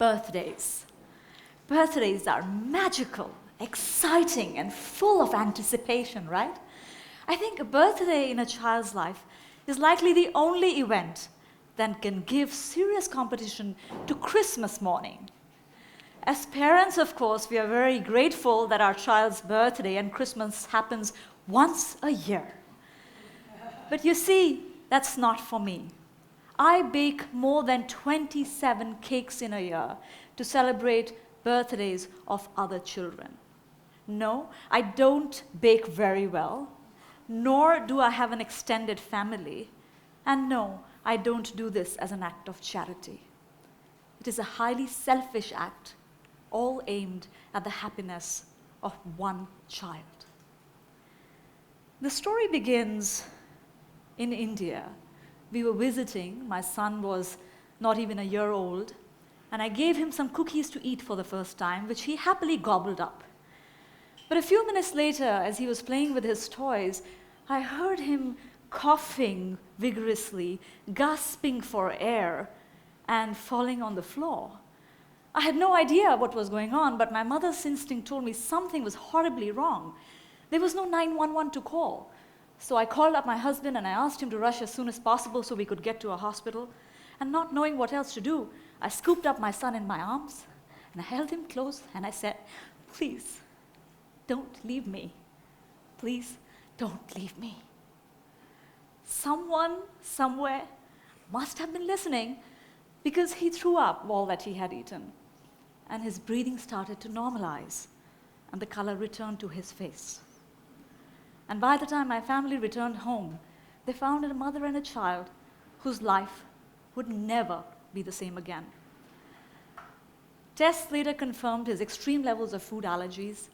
Birthdays. Birthdays are magical, exciting, and full of anticipation, right? I think a birthday in a child's life is likely the only event that can give serious competition to Christmas morning. As parents, of course, we are very grateful that our child's birthday and Christmas happens once a year. But you see, that's not for me. I bake more than 27 cakes in a year to celebrate birthdays of other children. No, I don't bake very well, nor do I have an extended family. And no, I don't do this as an act of charity. It is a highly selfish act, all aimed at the happiness of one child. The story begins in India. We were visiting, my son was not even a year old, and I gave him some cookies to eat for the first time, which he happily gobbled up. But a few minutes later, as he was playing with his toys, I heard him coughing vigorously, gasping for air, and falling on the floor. I had no idea what was going on, but my mother's instinct told me something was horribly wrong. There was no 911 to call. So I called up my husband and I asked him to rush as soon as possible so we could get to a hospital. And not knowing what else to do, I scooped up my son in my arms and I held him close and I said, "Please, don't leave me. Please, don't leave me." Someone, somewhere, must have been listening because he threw up all that he had eaten. And his breathing started to normalize and the color returned to his face. And by the time my family returned home, they found a mother and a child whose life would never be the same again. Tests later confirmed his extreme levels of food allergies.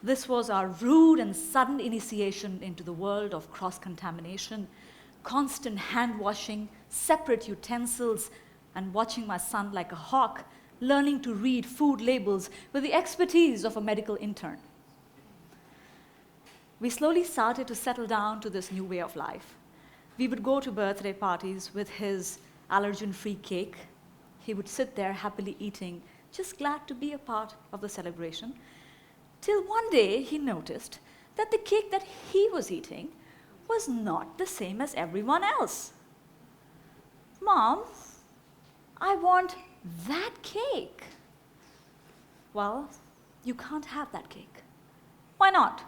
This was our rude and sudden initiation into the world of cross-contamination, constant hand-washing, separate utensils, and watching my son like a hawk, learning to read food labels with the expertise of a medical intern. We slowly started to settle down to this new way of life. We would go to birthday parties with his allergen-free cake. He would sit there happily eating, just glad to be a part of the celebration, till one day he noticed that the cake that he was eating was not the same as everyone else. "Mom, I want that cake." "Well, you can't have that cake." "Why not?"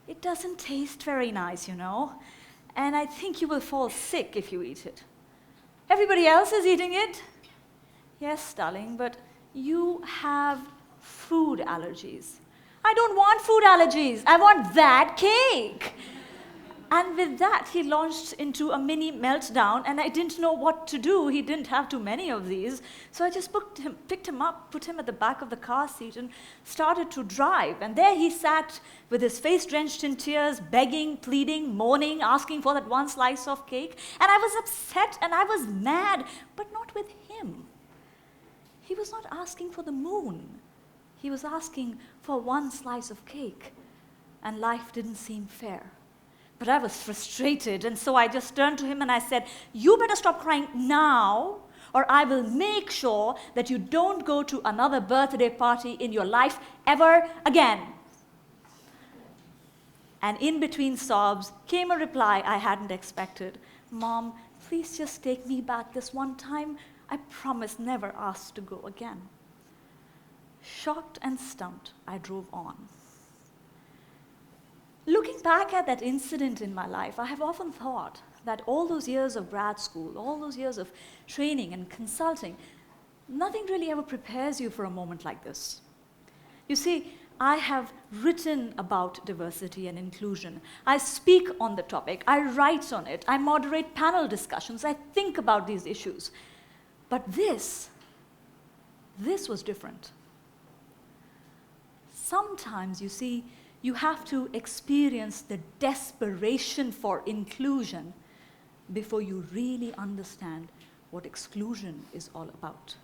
It doesn't taste very nice, you know, and I think you will fall sick if you eat it." "Everybody else is eating it." "Yes, darling, but you have food allergies." "I don't want food allergies. I want that cake." And with that, he launched into a mini meltdown, and I didn't know what to do. He didn't have too many of these. So I just picked him up, put him at the back of the car seat, and started to drive. And there he sat with his face drenched in tears, begging, pleading, moaning, asking for that one slice of cake. And I was upset and I was mad, but not with him. He was not asking for the moon. He was asking for one slice of cake. And life didn't seem fair. But I was frustrated, and so I just turned to him and I said, "You better stop crying now, or I will make sure that you don't go to another birthday party in your life ever again." And in between sobs came a reply I hadn't expected. "Mom, please just take me back this one time. I promise never ask to go again." Shocked and stumped, I drove on. Looking back at that incident in my life, I have often thought that all those years of grad school, all those years of training and consulting, nothing really ever prepares you for a moment like this. You see, I have written about diversity and inclusion. I speak on the topic. I write on it. I moderate panel discussions. I think about these issues. But this was different. Sometimes, you see, you have to experience the desperation for inclusion before you really understand what exclusion is all about.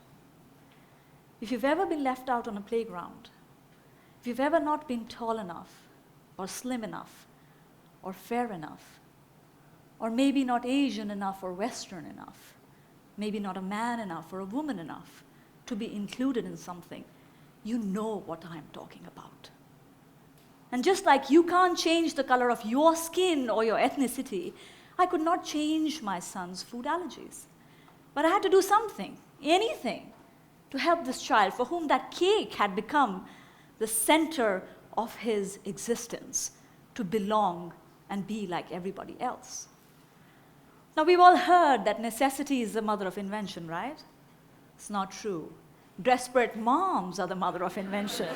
If you've ever been left out on a playground, if you've ever not been tall enough, or slim enough, or fair enough, or maybe not Asian enough or Western enough, maybe not a man enough or a woman enough to be included in something, you know what I'm talking about. And just like you can't change the color of your skin or your ethnicity, I could not change my son's food allergies. But I had to do something, anything, to help this child for whom that cake had become the center of his existence, to belong and be like everybody else. Now, we've all heard that necessity is the mother of invention, right? It's not true. Desperate moms are the mother of invention.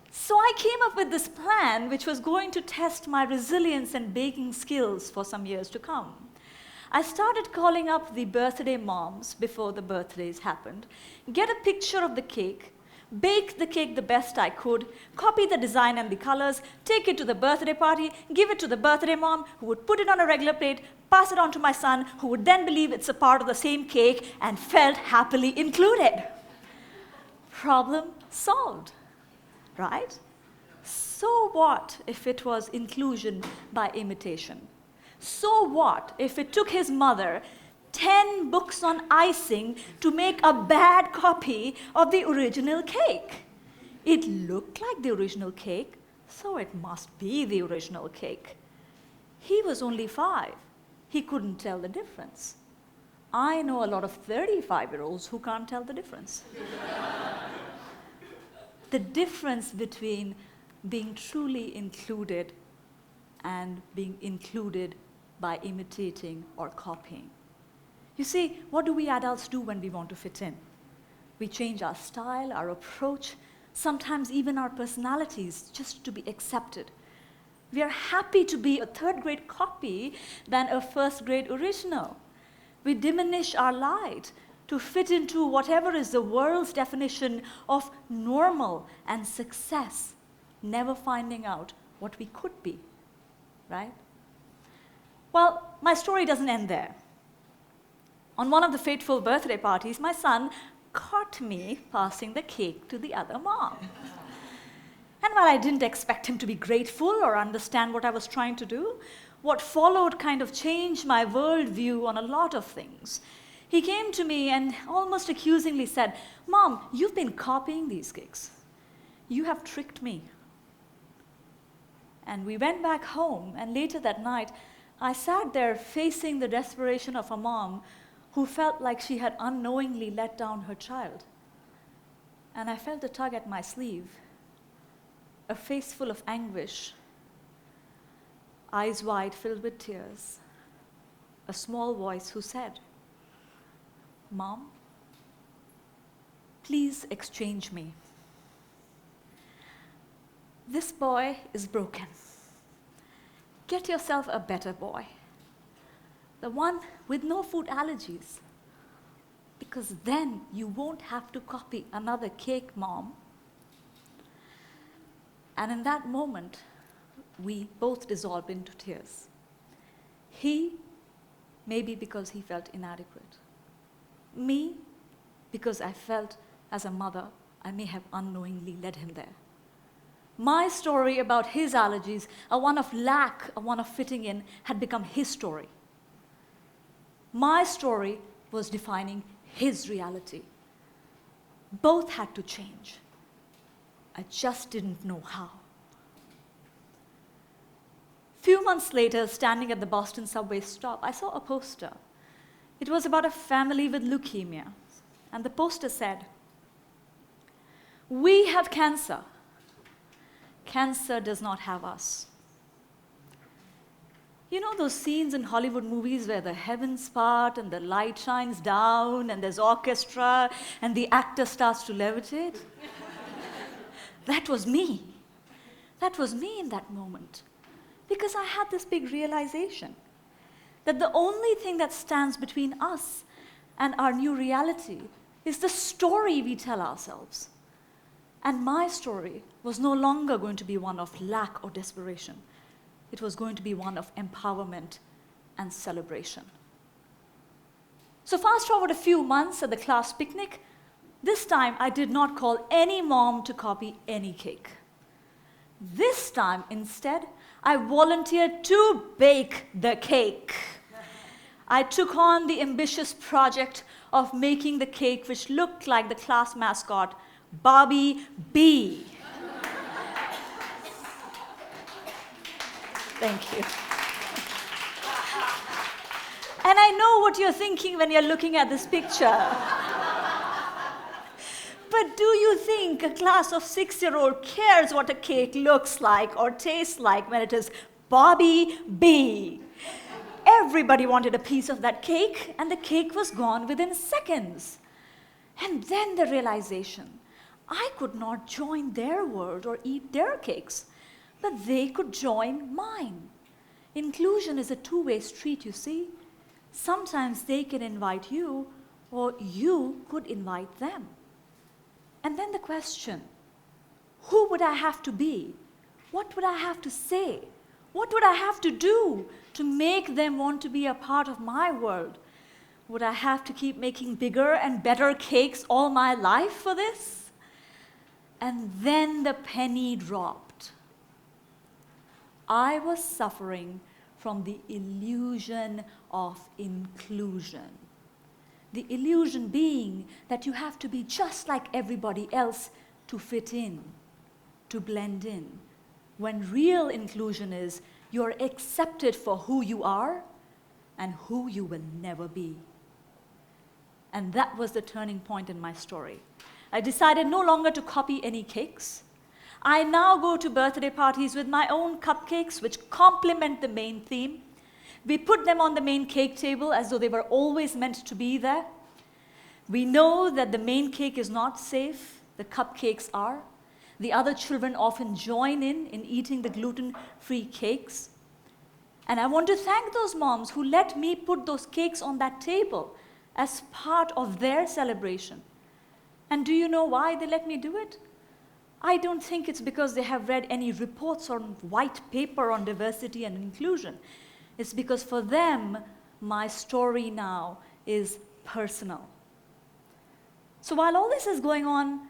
So I came up with this plan which was going to test my resilience and baking skills for some years to come. I started calling up the birthday moms before the birthdays happened, get a picture of the cake, bake the cake the best I could, copy the design and the colors, take it to the birthday party, give it to the birthday mom, who would put it on a regular plate, pass it on to my son, who would then believe it's a part of the same cake and felt happily included. Problem solved, right? So what if it was inclusion by imitation? So what if it took his mother 10 books on icing to make a bad copy of the original cake? It looked like the original cake, so it must be the original cake. He was only 5. He couldn't tell the difference. I know a lot of 35-year-olds who can't tell the difference. The difference between being truly included and being included by imitating or copying. You see, what do we adults do when we want to fit in? We change our style, our approach, sometimes even our personalities just to be accepted. We are happy to be a third-grade copy than a first-grade original. We diminish our light to fit into whatever is the world's definition of normal and success, never finding out what we could be, right? Well, my story doesn't end there. On one of the fateful birthday parties, my son caught me passing the cake to the other mom. And while I didn't expect him to be grateful or understand what I was trying to do, what followed kind of changed my worldview on a lot of things. He came to me and almost accusingly said, "Mom, you've been copying these cakes. You have tricked me." And we went back home, and later that night, I sat there facing the desperation of a mom who felt like she had unknowingly let down her child. And I felt a tug at my sleeve, a face full of anguish, eyes wide filled with tears, a small voice who said, "Mom, please exchange me. This boy is broken. Get yourself a better boy, the one with no food allergies, because then you won't have to copy another cake, Mom." And in that moment, we both dissolved into tears. He, maybe because he felt inadequate. Me, because I felt as a mother, I may have unknowingly led him there. My story about his allergies, a one of lack, a one of fitting in, had become his story. My story was defining his reality. Both had to change. I just didn't know how. Few months later, standing at the Boston subway stop, I saw a poster. It was about a family with leukemia. And the poster said, "We have cancer. Cancer does not have us." You know those scenes in Hollywood movies where the heavens part and the light shines down and there's orchestra and the actor starts to levitate? That was me. That was me in that moment. Because I had this big realization that the only thing that stands between us and our new reality is the story we tell ourselves. And my story was no longer going to be one of lack or desperation. It was going to be one of empowerment and celebration. So fast forward a few months at the class picnic. This time, I did not call any mom to copy any cake. This time, instead, I volunteered to bake the cake. I took on the ambitious project of making the cake which looked like the class mascot, Barbie B. Thank you. And I know what you're thinking when you're looking at this picture. But do you think a class of 6-year-old cares what a cake looks like or tastes like when it is Barbie B? Everybody wanted a piece of that cake, and the cake was gone within seconds. And then the realization, I could not join their world or eat their cakes, but they could join mine. Inclusion is a two-way street, you see. Sometimes they can invite you, or you could invite them. And then the question, who would I have to be? What would I have to say? What would I have to do to make them want to be a part of my world? Would I have to keep making bigger and better cakes all my life for this? And then the penny dropped. I was suffering from the illusion of inclusion. The illusion being that you have to be just like everybody else to fit in, to blend in, when real inclusion is you're accepted for who you are and who you will never be. And that was the turning point in my story. I decided no longer to copy any cakes. I now go to birthday parties with my own cupcakes, which complement the main theme. We put them on the main cake table as though they were always meant to be there. We know that the main cake is not safe, the cupcakes are. The other children often join in eating the gluten-free cakes. And I want to thank those moms who let me put those cakes on that table as part of their celebration. And do you know why they let me do it? I don't think it's because they have read any reports or white paper on diversity and inclusion. It's because for them, my story now is personal. So while all this is going on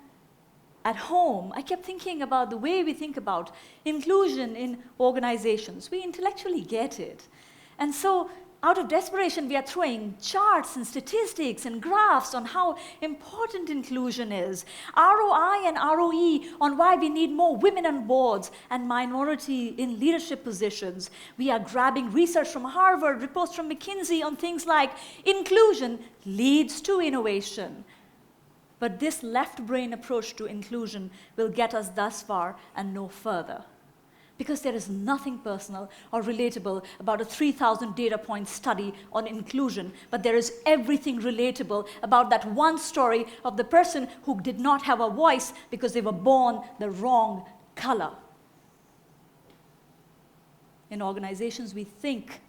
at home, I kept thinking about the way we think about inclusion in organizations. We intellectually get it. And so out of desperation, we are throwing charts and statistics and graphs on how important inclusion is, ROI and ROE on why we need more women on boards and minority in leadership positions. We are grabbing research from Harvard, reports from McKinsey on things like inclusion leads to innovation. But this left-brain approach to inclusion will get us thus far and no further. Because there is nothing personal or relatable about a 3,000 data point study on inclusion, but there is everything relatable about that one story of the person who did not have a voice because they were born the wrong color. In organizations, we think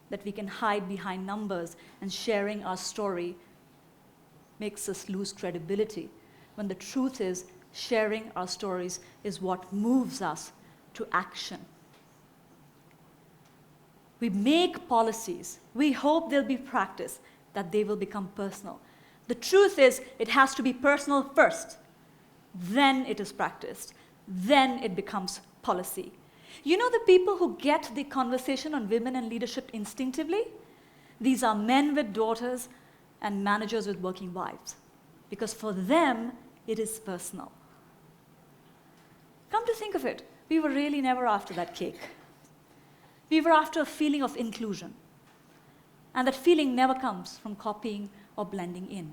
that we can hide behind numbers, and sharing our story makes us lose credibility, when the truth is sharing our stories is what moves us to action. We make policies. We hope they'll be practiced, that they will become personal. The truth is, it has to be personal first. Then it is practiced. Then it becomes policy. You know the people who get the conversation on women and leadership instinctively? These are men with daughters and managers with working wives. Because for them, it is personal. Come to think of it, we were really never after that cake. We were after a feeling of inclusion. And that feeling never comes from copying or blending in.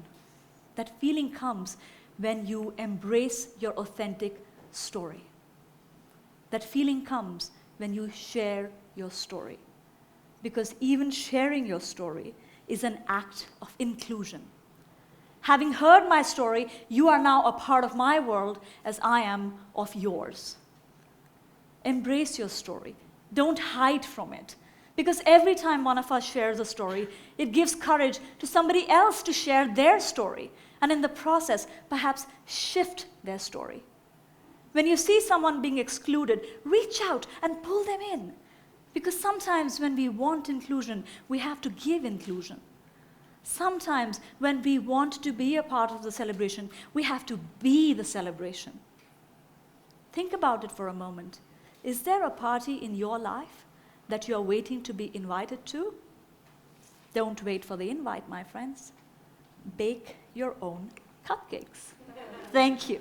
That feeling comes when you embrace your authentic story. That feeling comes when you share your story. Because even sharing your story is an act of inclusion. Having heard my story, you are now a part of my world as I am of yours. Embrace your story. Don't hide from it. Because every time one of us shares a story, it gives courage to somebody else to share their story, and in the process, perhaps shift their story. When you see someone being excluded, reach out and pull them in. Because sometimes when we want inclusion, we have to give inclusion. Sometimes when we want to be a part of the celebration, we have to be the celebration. Think about it for a moment. Is there a party in your life that you are waiting to be invited to? Don't wait for the invite, my friends. Bake your own cupcakes. Thank you.